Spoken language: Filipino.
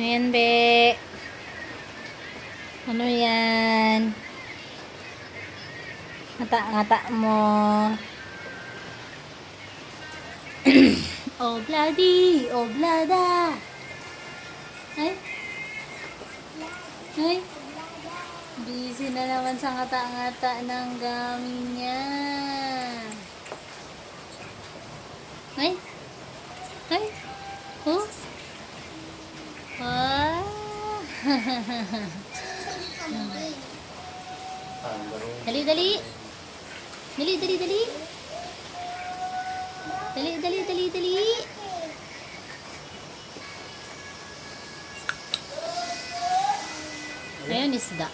Ayan, be. Ano yan? Ngata-ngata mo. Oh, bloody! Oh, blada! Ay? Ay? Busy na naman sa ngata-ngata ng gami niya. Ay? Ay? Oh? Ah! Dali, dali! Dali, dali, dali! Dali, dali, dali, dali! Ayan, isda.